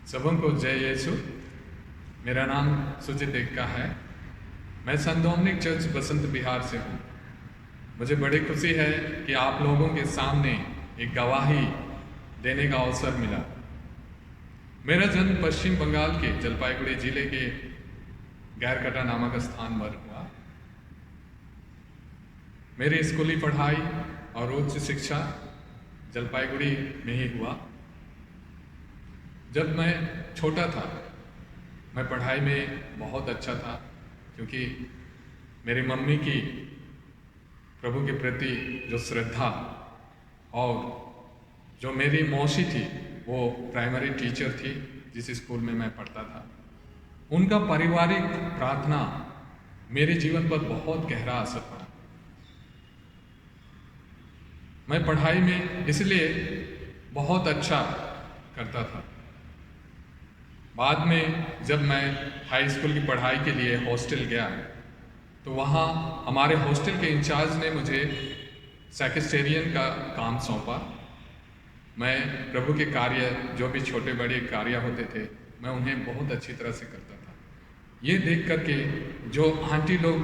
सबों को जय यीशु। मेरा नाम सुजित एक्का है। मैं संत डोमिनिक चर्च बसंत बिहार से हूँ। मुझे बड़ी खुशी है कि आप लोगों के सामने एक गवाही देने का अवसर मिला। मेरा जन्म पश्चिम बंगाल के जलपाईगुड़ी जिले के गैरकटा नामक स्थान पर हुआ। मेरी स्कूली पढ़ाई और उच्च शिक्षा जलपाईगुड़ी में ही हुआ। जब मैं छोटा था मैं पढ़ाई में बहुत अच्छा था, क्योंकि मेरी मम्मी की प्रभु के प्रति जो श्रद्धा और जो मेरी मौसी थी वो प्राइमरी टीचर थी जिस स्कूल में मैं पढ़ता था। उनका पारिवारिक प्रार्थना मेरे जीवन पर बहुत गहरा असर पड़ा। मैं पढ़ाई में इसलिए बहुत अच्छा करता था। बाद में जब मैं हाई स्कूल की पढ़ाई के लिए हॉस्टल गया तो वहाँ हमारे हॉस्टल के इंचार्ज ने मुझे सेक्रेटेरियन का काम सौंपा। मैं प्रभु के कार्य जो भी छोटे बड़े कार्य होते थे मैं उन्हें बहुत अच्छी तरह से करता था। ये देख करके जो आंटी लोग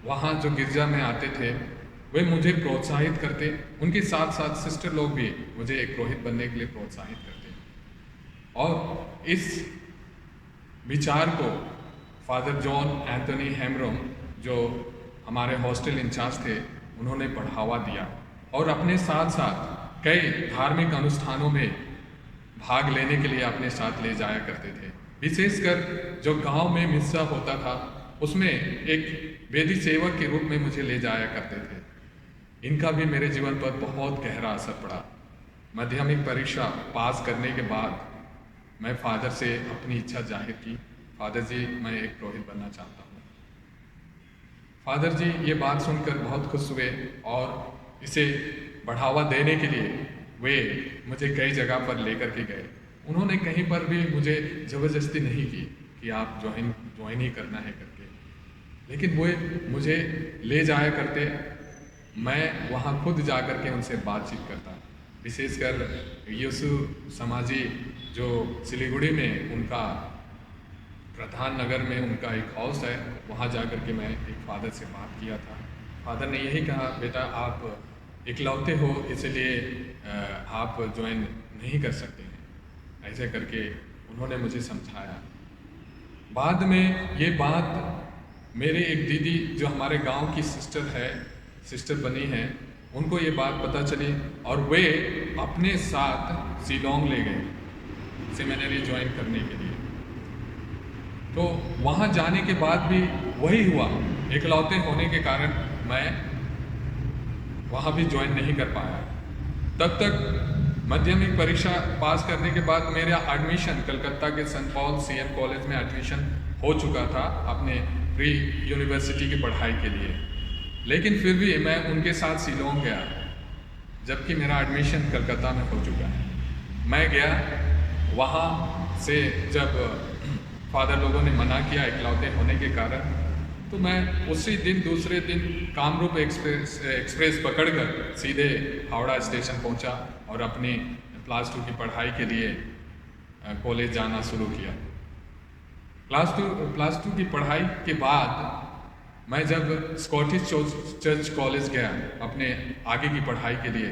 वहाँ जो गिरजा में आते थे वे मुझे प्रोत्साहित करते, उनके साथ साथ सिस्टर लोग भी मुझे एक पुरोहित बनने के लिए प्रोत्साहित करते। और इस विचार को फादर जॉन एंथनी हेमरोम जो हमारे हॉस्टल इंचार्ज थे उन्होंने बढ़ावा दिया और अपने साथ साथ कई धार्मिक अनुष्ठानों में भाग लेने के लिए अपने साथ ले जाया करते थे। विशेषकर जो गांव में मिस्सा होता था उसमें एक वेदी सेवक के रूप में मुझे ले जाया करते थे। इनका भी मेरे जीवन पर बहुत गहरा असर पड़ा। माध्यमिक परीक्षा पास करने के बाद मैं फादर से अपनी इच्छा जाहिर की, फादर जी मैं एक पुरोहित बनना चाहता हूँ। फादर जी ये बात सुनकर बहुत खुश हुए और इसे बढ़ावा देने के लिए वे मुझे कई जगह पर लेकर के गए। उन्होंने कहीं पर भी मुझे ज़बरदस्ती नहीं की कि आप ज्वाइन ही करना है करके, लेकिन वे मुझे ले जाया करते। मैं वहाँ खुद जा कर के उनसे बातचीत करता। विशेषकर यीशु समाजी जो सिलीगुड़ी में उनका प्रधान नगर में उनका एक हाउस है, वहाँ जा कर के मैं एक फादर से बात किया था। फादर ने यही कहा, बेटा आप इकलौते हो इसलिए आप ज्वाइन नहीं कर सकते हैं, ऐसे करके उन्होंने मुझे समझाया। बाद में ये बात मेरे एक दीदी जो हमारे गांव की सिस्टर बनी है, उनको ये बात पता चली और वे अपने साथ शिलोंग ले गए सेमिनरी ज्वाइन करने के लिए। तो वहाँ जाने के बाद भी वही हुआ, इकलौते होने के कारण मैं वहाँ भी ज्वाइन नहीं कर पाया। तब तक माध्यमिक परीक्षा पास करने के बाद मेरा एडमिशन कलकत्ता के सेंट पॉल सीएम कॉलेज में एडमिशन हो चुका था अपने प्री यूनिवर्सिटी की पढ़ाई के लिए। लेकिन फिर भी मैं उनके साथ शिलोंग गया, जबकि मेरा एडमिशन कलकत्ता में हो चुका है। मैं गया, वहाँ से जब फादर लोगों ने मना किया इकलौते होने के कारण, तो मैं उसी दिन दूसरे दिन कामरूप एक्सप्रेस पकड़कर सीधे हावड़ा स्टेशन पहुँचा और अपनी क्लास 2 की पढ़ाई के लिए कॉलेज जाना शुरू किया। क्लास 2 की पढ़ाई के बाद मैं जब स्कॉटिश चर्च कॉलेज गया अपने आगे की पढ़ाई के लिए,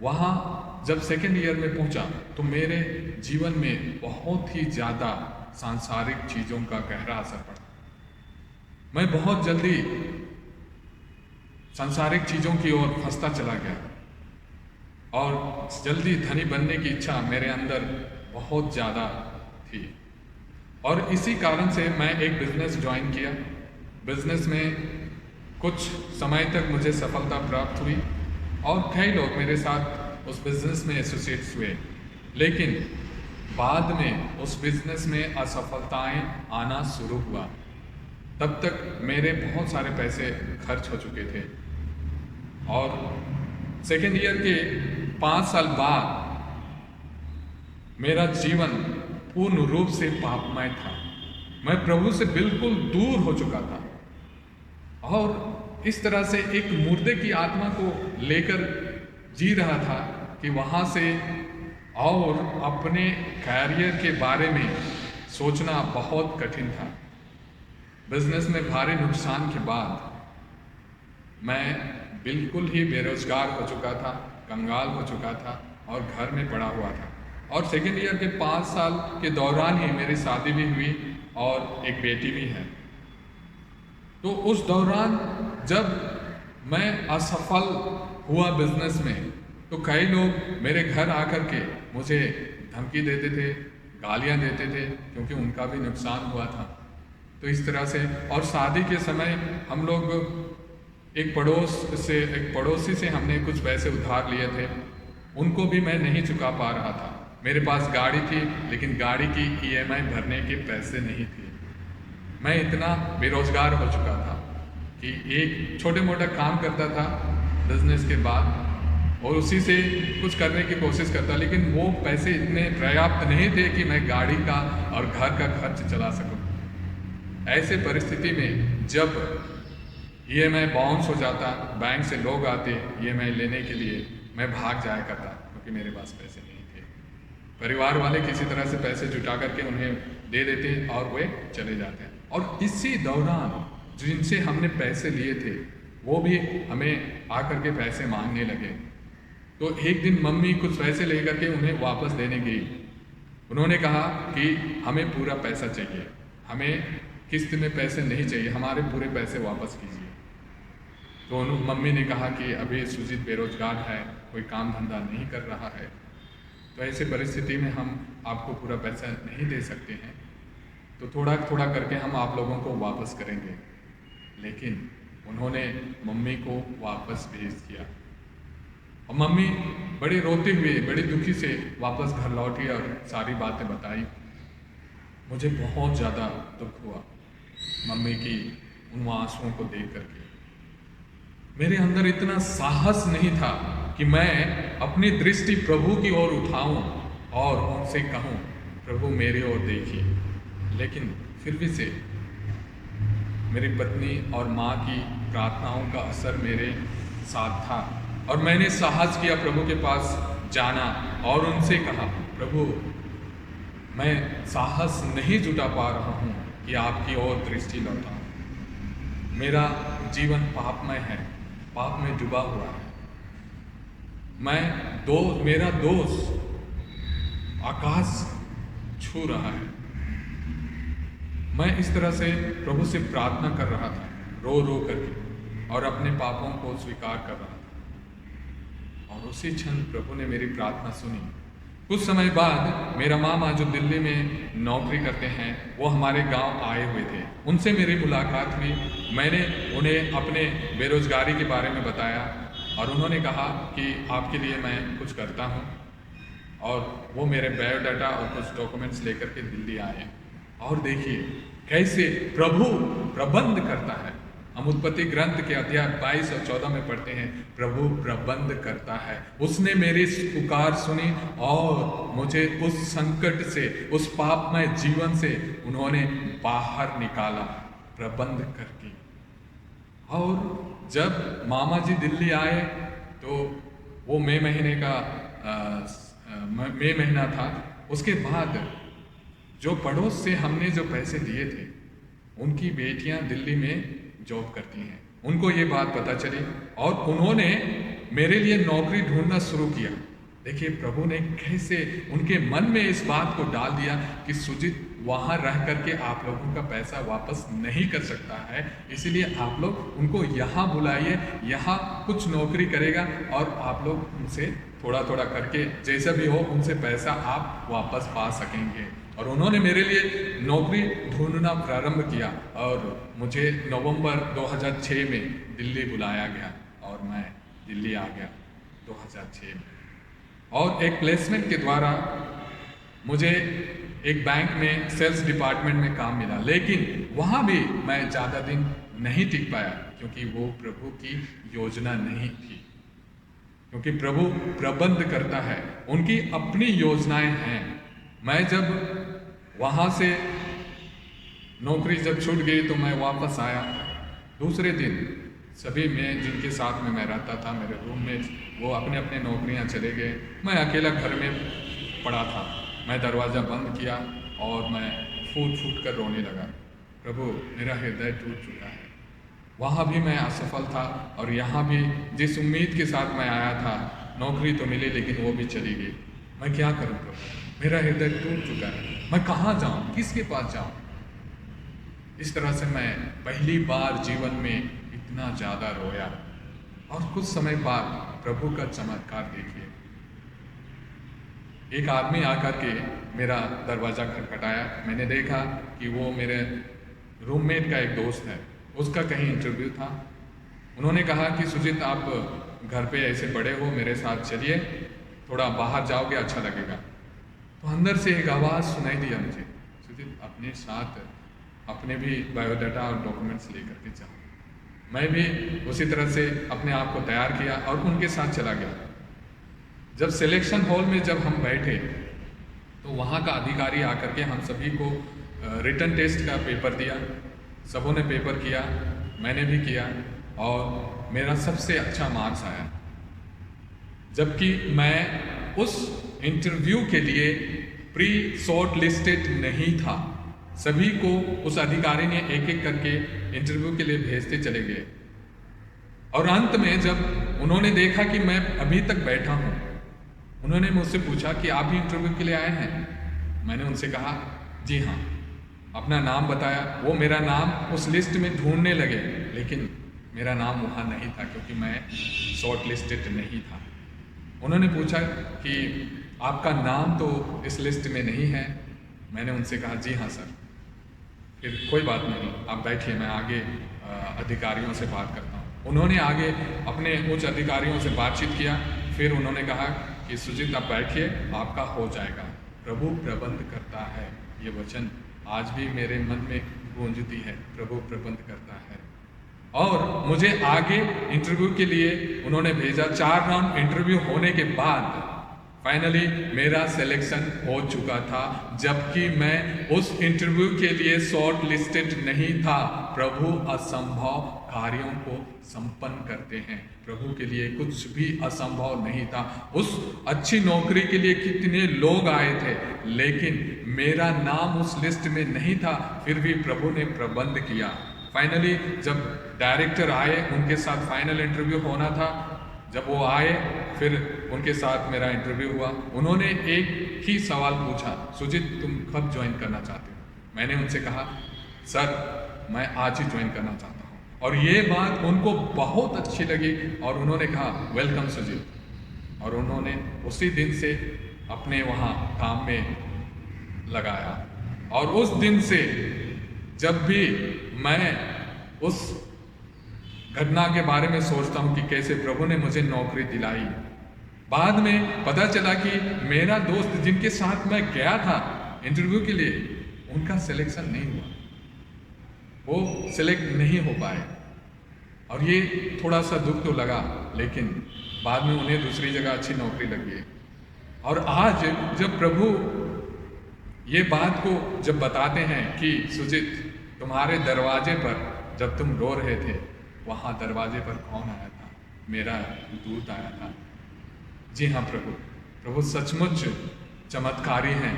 वहाँ जब सेकेंड ईयर में पहुँचा तो मेरे जीवन में बहुत ही ज़्यादा सांसारिक चीज़ों का गहरा असर पड़ा। मैं बहुत जल्दी सांसारिक चीज़ों की ओर फंसता चला गया और जल्दी धनी बनने की इच्छा मेरे अंदर बहुत ज़्यादा थी। और इसी कारण से मैं एक बिजनेस ज्वाइन किया। बिजनेस में कुछ समय तक मुझे सफलता प्राप्त हुई और कई लोग मेरे साथ उस बिजनेस में एसोसिएट्स हुए, लेकिन बाद में उस बिजनेस में असफलताएं आना शुरू हुआ। तब तक मेरे बहुत सारे पैसे खर्च हो चुके थे और सेकेंड ईयर के 5 साल बाद मेरा जीवन पूर्ण रूप से पापमय था। मैं प्रभु से बिल्कुल दूर हो चुका था और इस तरह से एक मुर्दे की आत्मा को लेकर जी रहा था कि वहाँ से और अपने कैरियर के बारे में सोचना बहुत कठिन था। बिजनेस में भारी नुकसान के बाद मैं बिल्कुल ही बेरोजगार हो चुका था, कंगाल हो चुका था और घर में पड़ा हुआ था। और सेकेंड ईयर के 5 साल के दौरान ही मेरी शादी भी हुई और एक बेटी भी है। तो उस दौरान जब मैं असफल हुआ बिजनेस में, तो कई लोग मेरे घर आकर के मुझे धमकी देते थे, गालियां देते थे, क्योंकि उनका भी नुकसान हुआ था। तो इस तरह से, और शादी के समय हम लोग एक पड़ोसी से हमने कुछ पैसे उधार लिए थे, उनको भी मैं नहीं चुका पा रहा था। मेरे पास गाड़ी थी, लेकिन गाड़ी की ईएमआई भरने के पैसे नहीं थे। मैं इतना बेरोजगार हो चुका था कि एक छोटे मोटा काम करता था बिजनेस के बाद, और उसी से कुछ करने की कोशिश करता, लेकिन वो पैसे इतने पर्याप्त नहीं थे कि मैं गाड़ी का और घर का खर्च चला सकूं। ऐसे परिस्थिति में जब ईएमआई बाउंस हो जाता, बैंक से लोग आते ईएमआई लेने के लिए, मैं भाग जाया करता, क्योंकि मेरे पास पैसे नहीं थे। परिवार वाले किसी तरह से पैसे जुटा करके उन्हें दे देते और वे चले जाते हैं। और इसी दौरान जिनसे हमने पैसे लिए थे वो भी हमें आकर के पैसे मांगने लगे। तो एक दिन मम्मी कुछ पैसे लेकर के उन्हें वापस देने गई। उन्होंने कहा कि हमें पूरा पैसा चाहिए, हमें किस्त में पैसे नहीं चाहिए, हमारे पूरे पैसे वापस कीजिए। तो मम्मी ने कहा कि अभी सुजीत बेरोजगार है, कोई काम धंधा नहीं कर रहा है, तो ऐसे परिस्थिति में हम आपको पूरा पैसा नहीं दे सकते हैं, तो थोड़ा थोड़ा करके हम आप लोगों को वापस करेंगे। लेकिन उन्होंने मम्मी को वापस भेज दिया और मम्मी बड़ी रोते हुए, बड़ी दुखी से वापस घर लौटी और सारी बातें बताई। मुझे बहुत ज़्यादा दुख हुआ मम्मी की उन आंसुओं को देख करके। मेरे अंदर इतना साहस नहीं था कि मैं अपनी दृष्टि प्रभु की ओर उठाऊं और उनसे कहूं, प्रभु मेरी ओर देखिए। लेकिन फिर भी से मेरी पत्नी और माँ की प्रार्थनाओं का असर मेरे साथ था और मैंने साहस किया प्रभु के पास जाना और उनसे कहा, प्रभु मैं साहस नहीं जुटा पा रहा हूँ कि आपकी ओर दृष्टि लौटाऊं। मेरा जीवन पापमय है, पाप में डूबा हुआ है। मेरा दोस्त आकाश छू रहा है। मैं इस तरह से प्रभु से प्रार्थना कर रहा था, रो रो करके, और अपने पापों को स्वीकार कर रहा था। और उसी क्षण प्रभु ने मेरी प्रार्थना सुनी। कुछ समय बाद मेरा मामा जो दिल्ली में नौकरी करते हैं, वो हमारे गांव आए हुए थे। उनसे मेरी मुलाकात हुई। मैंने उन्हें अपने बेरोजगारी के बारे में बताया और उन्होंने कहा कि आपके लिए मैं कुछ करता हूँ। और वो मेरे बायोडाटा और कुछ डॉक्यूमेंट्स लेकर के दिल्ली आए। और देखिए कैसे प्रभु प्रबंध करता है। हम उत्पत्ति ग्रंथ के अध्याय 22 और 14 में पढ़ते हैं, प्रभु प्रबंध करता है। उसने मेरी पुकार सुनी और मुझे उस संकट से, उस पापमय जीवन से उन्होंने बाहर निकाला प्रबंध करके। और जब मामा जी दिल्ली आए तो वो मई महीना था। उसके बाद जो पड़ोस से हमने जो पैसे दिए थे, उनकी बेटियां दिल्ली में जॉब करती हैं। उनको ये बात पता चली और उन्होंने मेरे लिए नौकरी ढूंढना शुरू किया। देखिए प्रभु ने कैसे उनके मन में इस बात को डाल दिया कि सुजीत वहाँ रह करके आप लोगों का पैसा वापस नहीं कर सकता है, इसलिए आप लोग उनको यहाँ बुलाइए, यहाँ कुछ नौकरी करेगा और आप लोग उनसे थोड़ा थोड़ा करके जैसा भी हो उनसे पैसा आप वापस पा सकेंगे। और उन्होंने मेरे लिए नौकरी ढूंढना प्रारंभ किया और मुझे नवंबर 2006 में दिल्ली बुलाया गया और मैं दिल्ली आ गया 2006 में। और एक प्लेसमेंट के द्वारा मुझे एक बैंक में सेल्स डिपार्टमेंट में काम मिला, लेकिन वहाँ भी मैं ज़्यादा दिन नहीं टिक पाया क्योंकि वो प्रभु की योजना नहीं थी। क्योंकि प्रभु प्रबंध करता है, उनकी अपनी योजनाएं हैं। मैं जब वहाँ से नौकरी जब छूट गई तो मैं वापस आया। दूसरे दिन सभी में जिनके साथ में मैं रहता था, मेरे रूममेट्स, वो अपने अपने नौकरियाँ चले गए। मैं अकेला घर में पड़ा था। मैं दरवाज़ा बंद किया और मैं फूट फूट कर रोने लगा, प्रभु मेरा हृदय टूट चुका है। वहाँ भी मैं असफल था और यहाँ भी जिस उम्मीद के साथ मैं आया था, नौकरी तो मिली लेकिन वो भी चली गई। मैं क्या करूँ प्रभु, मेरा हृदय टूट चुका है, मैं कहाँ जाऊँ, किसके पास जाऊँ। इस तरह से मैं पहली बार जीवन में इतना ज़्यादा रोया। और कुछ समय बाद प्रभु का चमत्कार देखिए, एक आदमी आकर के मेरा दरवाज़ा खटखटाया। मैंने देखा कि वो मेरे रूममेट का एक दोस्त है, उसका कहीं इंटरव्यू था। उन्होंने कहा कि सुजीत आप घर पे ऐसे बड़े हो, मेरे साथ चलिए, थोड़ा बाहर जाओगे अच्छा लगेगा। तो अंदर से एक आवाज़ सुनाई दिया मुझे, सुजीत अपने साथ अपने भी बायोडाटा और डॉक्यूमेंट्स लेकर के जाओ। मैं भी उसी तरह से अपने आप को तैयार किया और उनके साथ चला गया। जब सिलेक्शन हॉल में जब हम बैठे तो वहाँ का अधिकारी आकर के हम सभी को रिटन टेस्ट का पेपर दिया। सबों ने पेपर किया, मैंने भी किया और मेरा सबसे अच्छा मार्क्स आया। जबकि मैं उस इंटरव्यू के लिए प्री शॉर्ट लिस्टेड नहीं था। सभी को उस अधिकारी ने एक एक करके इंटरव्यू के लिए भेजते चले गए और अंत में जब उन्होंने देखा कि मैं अभी तक बैठा हूँ, उन्होंने मुझसे पूछा कि आप भी इंटरव्यू के लिए आए हैं। मैंने उनसे कहा जी हाँ, अपना नाम बताया। वो मेरा नाम उस लिस्ट में ढूंढने लगे लेकिन मेरा नाम वहाँ नहीं था क्योंकि मैं शॉर्ट लिस्टेड नहीं था। उन्होंने पूछा कि आपका नाम तो इस लिस्ट में नहीं है। मैंने उनसे कहा जी हाँ सर। फिर कोई बात नहीं, आप बैठिए, मैं आगे अधिकारियों से बात करता हूँ। उन्होंने आगे अपने उच्च अधिकारियों से बातचीत किया। फिर उन्होंने कहा कि सुजीत आप बैठिए, आपका हो जाएगा, प्रभु प्रबंध करता है। ये वचन आज भी मेरे मन में गूंजती है, प्रभु प्रबंध करता है। और मुझे आगे इंटरव्यू के लिए उन्होंने भेजा। 4 राउंड इंटरव्यू होने के बाद फाइनली मेरा सिलेक्शन हो चुका था, जबकि मैं उस इंटरव्यू के लिए शॉर्ट लिस्टेड नहीं था। प्रभु असंभव कार्यों को संपन्न करते हैं। प्रभु के लिए कुछ भी असंभव नहीं था। उस अच्छी नौकरी के लिए कितने लोग आए थे लेकिन मेरा नाम उस लिस्ट में नहीं था, फिर भी प्रभु ने प्रबंध किया। फाइनली जब डायरेक्टर आए, उनके साथ फाइनल इंटरव्यू होना था। जब वो आए फिर उनके साथ मेरा इंटरव्यू हुआ। उन्होंने एक ही सवाल पूछा, सुजीत तुम कब ज्वाइन करना चाहते हो? मैंने उनसे कहा सर मैं आज ही ज्वाइन करना चाहता हूँ। और ये बात उनको बहुत अच्छी लगी और उन्होंने कहा वेलकम सुजीत। और उन्होंने उसी दिन से अपने वहाँ काम में लगाया। और उस दिन से जब भी मैं उस घटना के बारे में सोचता हूँ कि कैसे प्रभु ने मुझे नौकरी दिलाई। बाद में पता चला कि मेरा दोस्त जिनके साथ मैं गया था इंटरव्यू के लिए, उनका सिलेक्शन नहीं हुआ, वो सिलेक्ट नहीं हो पाए। और ये थोड़ा सा दुख तो लगा, लेकिन बाद में उन्हें दूसरी जगह अच्छी नौकरी लग गई। और आज जब प्रभु ये बात को जब बताते हैं कि सुजीत तुम्हारे दरवाजे पर जब तुम रो रहे थे, वहाँ दरवाजे पर कौन आया था? मेरा दूत आया था। जी हाँ प्रभु सचमुच चमत्कारी हैं।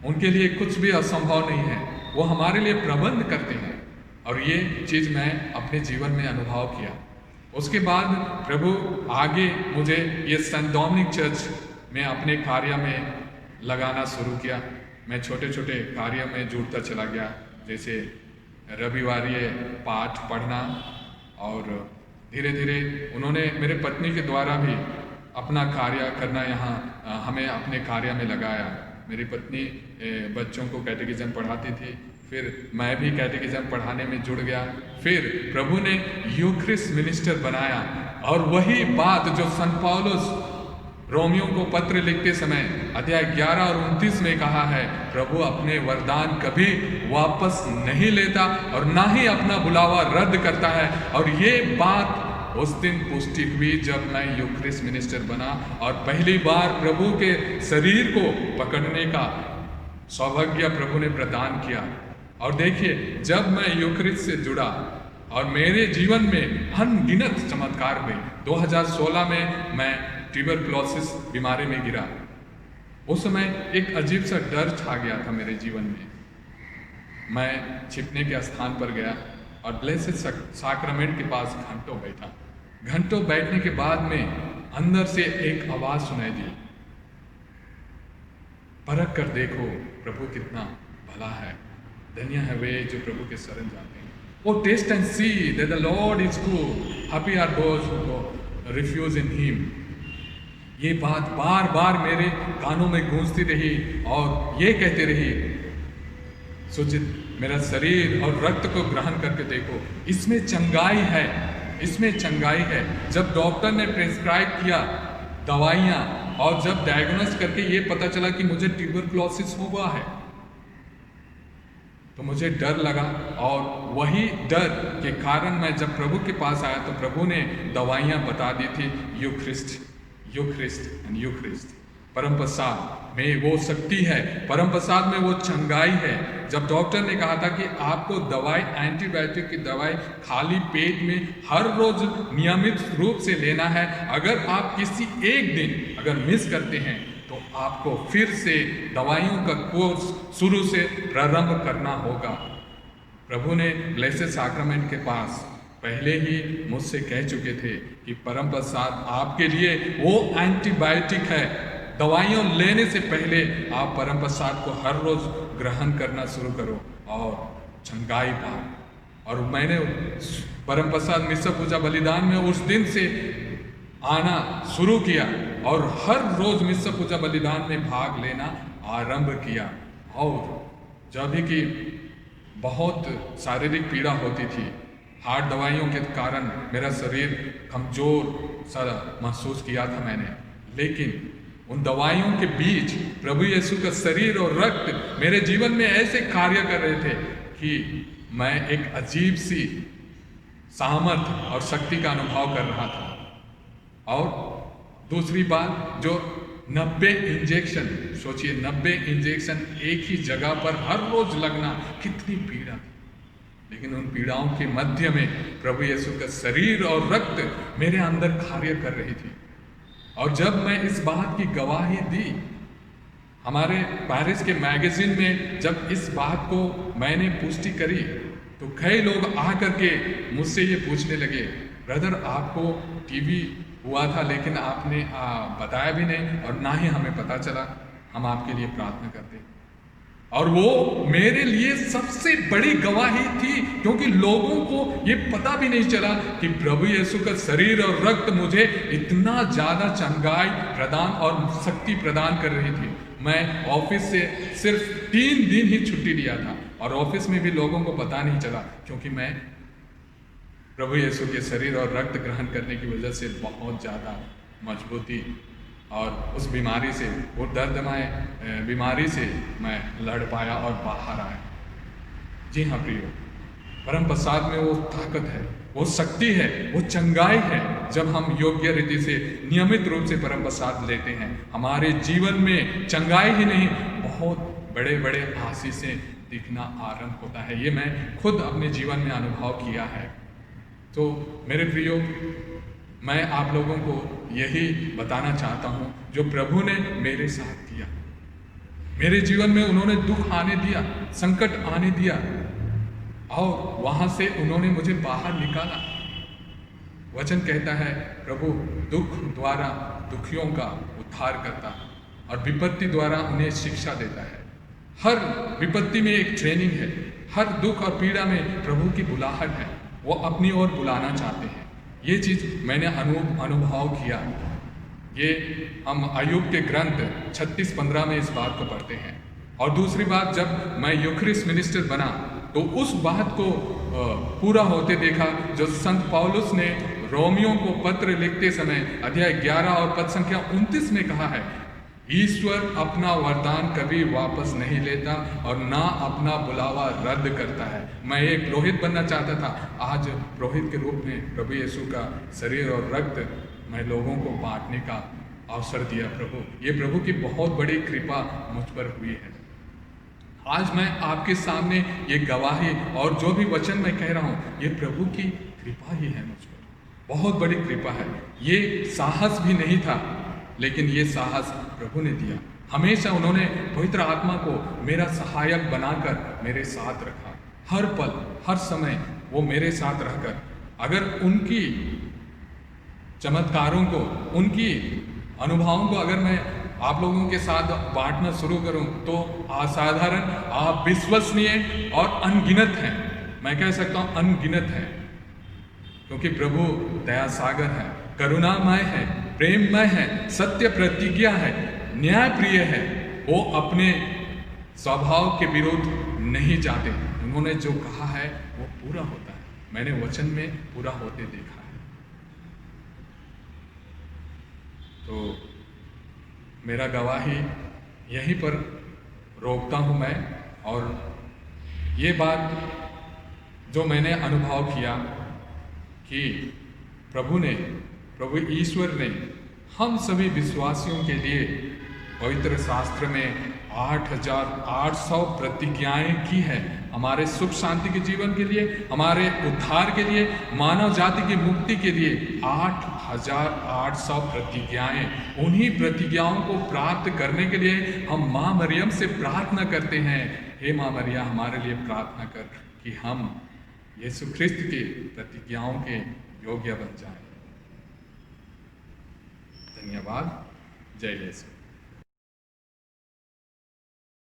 उनके लिए कुछ भी असंभव नहीं है। वो हमारे लिए प्रबंध करते हैं और ये चीज़ मैं अपने जीवन में अनुभव किया। उसके बाद प्रभु आगे मुझे ये सेंट डोमिनिक चर्च में अपने कार्य में लगाना शुरू किया। मैं छोटे छोटे कार्य में जुड़ता चला गया, जैसे रविवारीय पाठ पढ़ना। और धीरे धीरे उन्होंने मेरे पत्नी के द्वारा भी अपना कार्य करना यहाँ हमें अपने कार्य में लगाया। मेरी पत्नी बच्चों को कैटेकिज्म पढ़ाती थी, फिर मैं भी कैटेकिज्म पढ़ाने में जुड़ गया। फिर प्रभु ने यूक्रिस्ट मिनिस्टर बनाया। और वही बात जो संत पौलुस रोमियो को पत्र लिखते समय अध्याय 11 और 29 में कहा है, प्रभु अपने वरदान कभी वापस नहीं लेता और ना ही अपना बुलावा रद्द करता है। और ये बात उस दिन पुष्टि हुई जब मैं यूक्रिस्ट मिनिस्टर बना और पहली बार प्रभु के शरीर को पकड़ने का सौभाग्य प्रभु ने प्रदान किया। और देखिए जब मैं यूक्रिस्ट से जुड़ा और मेरे जीवन में अनगिनत चमत्कार हुए। 2016 में मैं ट्यूबरक्लोसिस बीमारी में गिरा उस समय एक अजीब सा डर छा गया था मेरे जीवन में। मैं छिपने के स्थान पर गया और ब्लेसेड साक्रमेंट के पास घंटों बैठा। घंटों बैठने के बाद में अंदर से एक आवाज सुनाई दी, परख कर देखो प्रभु कितना भला है, धन्य है वे जो प्रभु के शरण जाते हैं। O taste and see that the Lord is good, happy are those who refuge in him. ये बात बार बार मेरे कानों में गूंजती रही और ये कहते रही, सुचित मेरा शरीर और रक्त को ग्रहण करके देखो, इसमें चंगाई है, इसमें चंगाई है। जब डॉक्टर ने प्रिस्क्राइब किया दवाइयाँ और जब डायग्नोस करके ये पता चला कि मुझे ट्यूबरक्लोसिस हुआ है, तो मुझे डर लगा। और वही डर के कारण मैं जब प्रभु के पास आया तो प्रभु ने दवाइयाँ बता दी थी, यूक्रिस्ट एंड यूक्रिस्ट। परम प्रसाद में वो शक्ति है, परम प्रसाद में वो चंगाई है। जब डॉक्टर ने कहा था कि आपको दवाई, एंटीबायोटिक की दवाई खाली पेट में हर रोज नियमित रूप से लेना है, अगर आप किसी एक दिन अगर मिस करते हैं तो आपको फिर से दवाइयों का कोर्स शुरू से प्रारंभ करना होगा। प्रभु ने ब्लेसेड साक्रमेंट के पास पहले ही मुझसे कह चुके थे कि परम प्रसाद आपके लिए वो एंटीबायोटिक है। दवाइयों लेने से पहले आप परम प्रसाद को हर रोज ग्रहण करना शुरू करो और चंगाई पाओ। और मैंने परम प्रसाद मिस्र पूजा बलिदान में उस दिन से आना शुरू किया और हर रोज मिस्र पूजा बलिदान में भाग लेना आरंभ किया। और जब भी कि बहुत शारीरिक पीड़ा होती थी, हार्ट दवाइयों के कारण मेरा शरीर कमजोर सा महसूस किया था मैंने, लेकिन उन दवाइयों के बीच प्रभु यीशु का शरीर और रक्त मेरे जीवन में ऐसे कार्य कर रहे थे कि मैं एक अजीब सी सामर्थ और शक्ति का अनुभव कर रहा था। और दूसरी बात, जो 90 इंजेक्शन, सोचिए 90 इंजेक्शन एक ही जगह पर हर रोज लगना, कितनी पीड़ा थी। लेकिन उन पीड़ाओं के मध्य में प्रभु यीशु का शरीर और रक्त मेरे अंदर कार्य कर रही थी। और जब मैं इस बात की गवाही दी, हमारे पेरिस के मैगजीन में जब इस बात को मैंने पुष्टि करी तो कई लोग आकर के मुझसे ये पूछने लगे, ब्रदर आपको टीबी हुआ था लेकिन आपने बताया भी नहीं और ना ही हमें पता चला, हम आपके लिए प्रार्थना करते। और वो मेरे लिए सबसे बड़ी गवाही थी, क्योंकि लोगों को ये पता भी नहीं चला कि प्रभु यीशु का शरीर और रक्त मुझे इतना ज़्यादा चंगाई प्रदान और शक्ति प्रदान कर रही थी। मैं ऑफिस से सिर्फ 3 दिन ही छुट्टी लिया था और ऑफिस में भी लोगों को पता नहीं चला, क्योंकि मैं प्रभु यीशु के शरीर और रक्त ग्रहण करने की वजह से बहुत ज़्यादा मजबूती और उस बीमारी से, वो दर्दमय बीमारी से मैं लड़ पाया और बाहर आया। जी हाँ प्रियो, परम प्रसाद में वो ताकत है, वो शक्ति है, वो चंगाई है। जब हम योग्य रीति से नियमित रूप से परम प्रसाद लेते हैं, हमारे जीवन में चंगाई ही नहीं, बहुत बड़े बड़े आशीषें दिखना आरंभ होता है। ये मैं खुद अपने जीवन में अनुभव किया है। तो मेरे प्रियो, मैं आप लोगों को यही बताना चाहता हूँ जो प्रभु ने मेरे साथ किया। मेरे जीवन में उन्होंने दुख आने दिया, संकट आने दिया और वहाँ से उन्होंने मुझे बाहर निकाला। वचन कहता है प्रभु दुख द्वारा दुखियों का उद्धार करता है और विपत्ति द्वारा उन्हें शिक्षा देता है। हर विपत्ति में एक ट्रेनिंग है, हर दुख और पीड़ा में प्रभु की बुलाहट है, वो अपनी ओर बुलाना चाहते हैं। ये चीज़ मैंने अनुभव किया। ये हम अय्यूब के ग्रंथ 36:15 में इस बात को पढ़ते हैं। और दूसरी बात, जब मैं यूखरिस्ट मिनिस्टर बना तो उस बात को पूरा होते देखा जो संत पौलुस ने रोमियो को पत्र लिखते समय अध्याय 11 और पद संख्या 29 में कहा है, ईश्वर अपना वरदान कभी वापस नहीं लेता और ना अपना बुलावा रद्द करता है। मैं एक पुरोहित बनना चाहता था, आज पुरोहित के रूप में प्रभु यीशु का शरीर और रक्त मैं लोगों को बांटने का अवसर दिया। प्रभु, ये प्रभु की बहुत बड़ी कृपा मुझ पर हुई है। आज मैं आपके सामने ये गवाही और जो भी वचन मैं कह रहा हूँ, ये प्रभु की कृपा ही है मुझ पर, बहुत बड़ी कृपा है। ये साहस भी नहीं था, लेकिन ये साहस प्रभु ने दिया। हमेशा उन्होंने पवित्र आत्मा को मेरा सहायक बनाकर मेरे साथ रखा। हर पल हर समय वो मेरे साथ रहकर, अगर उनकी चमत्कारों को, उनकी अनुभवों को अगर मैं आप लोगों के साथ बांटना शुरू करूं तो असाधारण, अविश्वसनीय और अनगिनत है। मैं कह सकता हूं अनगिनत है, क्योंकि प्रभु दया सागर है, करुणामय है, प्रेममय है, सत्य प्रतिज्ञा है, न्याय प्रिय है। वो अपने स्वभाव के विरुद्ध नहीं जाते। उन्होंने जो कहा है वो पूरा होता है। मैंने वचन में पूरा होते देखा है। तो मेरा गवाही यहीं पर रोकता हूं मैं। और ये बात जो मैंने अनुभव किया कि प्रभु ईश्वर ने हम सभी विश्वासियों के लिए पवित्र शास्त्र में 8,800 प्रतिज्ञाएं की है, हमारे सुख शांति के जीवन के लिए, हमारे उद्धार के लिए, मानव जाति की मुक्ति के लिए 8,800 प्रतिज्ञाएं। उन्हीं प्रतिज्ञाओं को प्राप्त करने के लिए हम माँ मरियम से प्रार्थना करते हैं, हे माँ मरिया हमारे लिए प्रार्थना कर कि हम यीशु ख्रिस्त की प्रतिज्ञाओं के योग्य बन जाएं। धन्यवाद। जय यीशु।